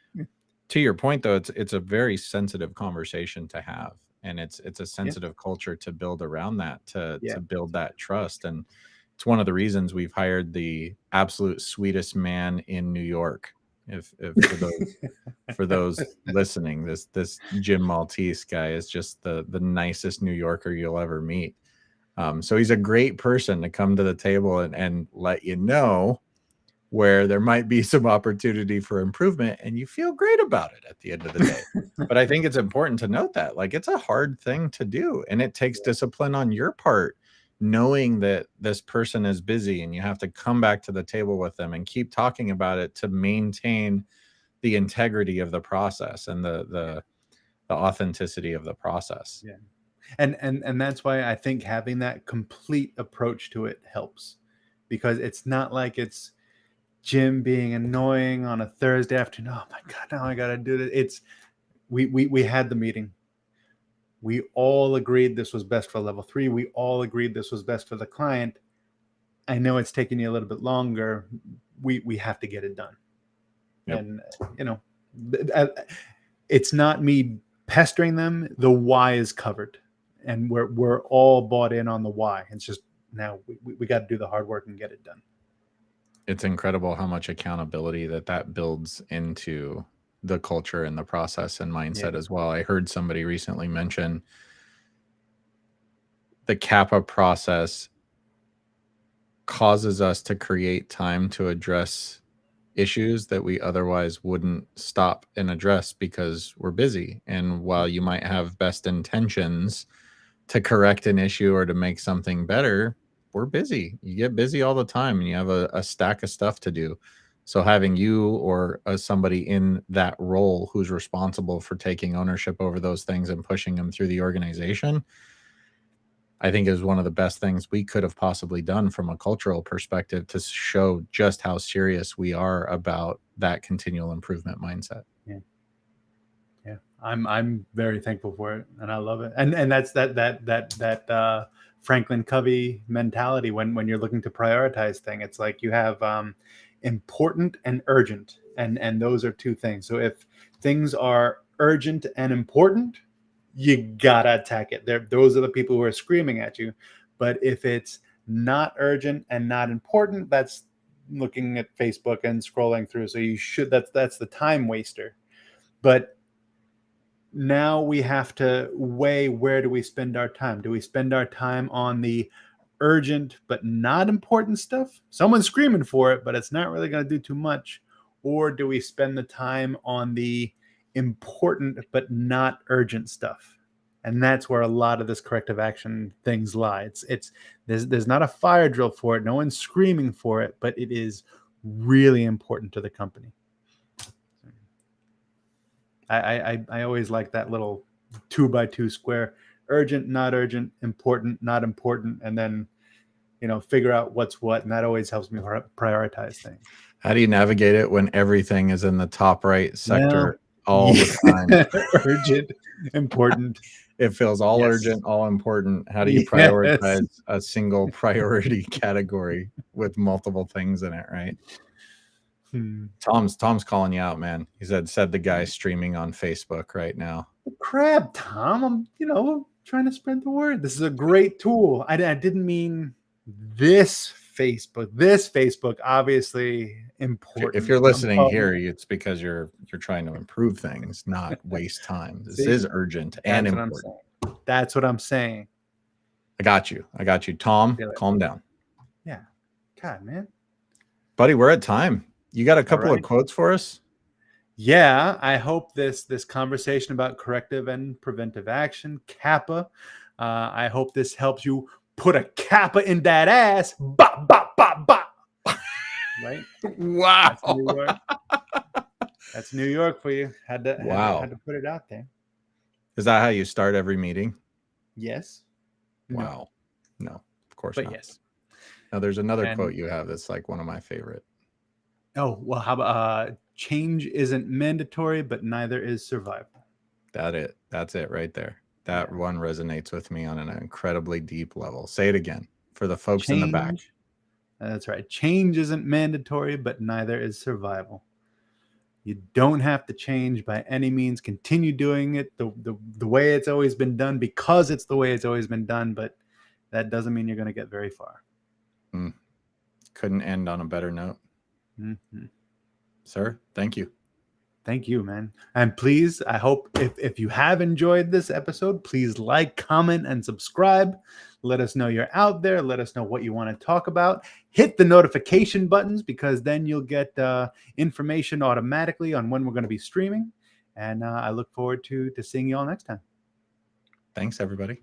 To your point though, it's a very sensitive conversation to have. And it's a sensitive culture to build around that, to build that trust. And it's one of the reasons we've hired the absolute sweetest man in New York. If for those listening, this Jim Maltese guy is just the nicest New Yorker you'll ever meet. So he's a great person to come to the table and let you know where there might be some opportunity for improvement, and you feel great about it at the end of the day. But I think it's important to note that, like, it's a hard thing to do, and it takes discipline on your part, knowing that this person is busy and you have to come back to the table with them and keep talking about it to maintain the integrity of the process and the authenticity of the process. Yeah. And that's why I think having that complete approach to it helps, because it's not like it's Jim being annoying on a Thursday afternoon. Oh my God, now I got to do this. It's we had the meeting. We all agreed this was best for level 3. We all agreed this was best for the client. I know it's taking you a little bit longer. We have to get it done. Yep. And it's not me pestering them. The why is covered, and we're all bought in on the why. It's just now we got to do the hard work and get it done. It's incredible how much accountability that builds into the culture and the process and mindset as well. I heard somebody recently mention the Kappa process causes us to create time to address issues that we otherwise wouldn't stop and address because we're busy. And while you might have best intentions to correct an issue or to make something better, we're busy. You get busy all the time and you have a stack of stuff to do. So having you or somebody in that role who's responsible for taking ownership over those things and pushing them through the organization, I think is one of the best things we could have possibly done from a cultural perspective to show just how serious we are about that continual improvement mindset. Yeah. I'm very thankful for it, and I love it. And that's that Franklin Covey mentality when you're looking to prioritize thing. It's like you have important and urgent, and those are two things. So if things are urgent and important, you gotta attack it. Those are the people who are screaming at you. But if it's not urgent and not important, that's looking at Facebook and scrolling through. So you should, that's the time waster. But now we have to weigh, where do we spend our time? Do we spend our time on the urgent but not important stuff? Someone's screaming for it, but it's not really going to do too much. Or do we spend the time on the important but not urgent stuff? And that's where a lot of this corrective action things lie. There's not a fire drill for it. No one's screaming for it, but it is really important to the company. I always like that little 2x2 square: urgent, not urgent, important, not important, and then figure out what's what, and that always helps me prioritize things. How do you navigate it when everything is in the top right sector all the time? Urgent, important. It feels all urgent, all important. How do you prioritize a single priority category with multiple things in it, right? Tom's calling you out, man. He said the guy streaming on Facebook right now. Crap, Tom. I'm trying to spread the word. This is a great tool. I didn't mean this Facebook. This Facebook, obviously important. If you're listening here, it's because you're trying to improve things, not waste time. This is urgent and important. That's what I'm saying. I got you. Tom, calm down. Yeah. God, man. Buddy, we're at time. You got a couple of quotes for us? Yeah, I hope this conversation about corrective and preventive action, Kappa, I hope this helps you put a Kappa in that ass. Bop, bop, bop, bop. Right? Wow. That's New York. That's New York for you. Had to put it out there. Is that how you start every meeting? Yes. Wow. No, of course But not. yes. Now, there's another And quote you have that's like one of my favorite. oh, well, how about change isn't mandatory, but neither is survival. That's it right there. That one resonates with me on an incredibly deep level. Say it again for the folks in the back. Change. That's right. Change isn't mandatory, but neither is survival. You don't have to change by any means. Continue doing it the way it's always been done because it's the way it's always been done, but that doesn't mean you're going to get very far. Couldn't end on a better note. Mm-hmm. Sir, thank you. Thank you, man. And please, I hope if you have enjoyed this episode, please like, comment, and subscribe. Let us know you're out there. Let us know what you want to talk about. Hit the notification buttons because then you'll get information automatically on when we're going to be streaming. And I look forward to seeing you all next time. Thanks, everybody.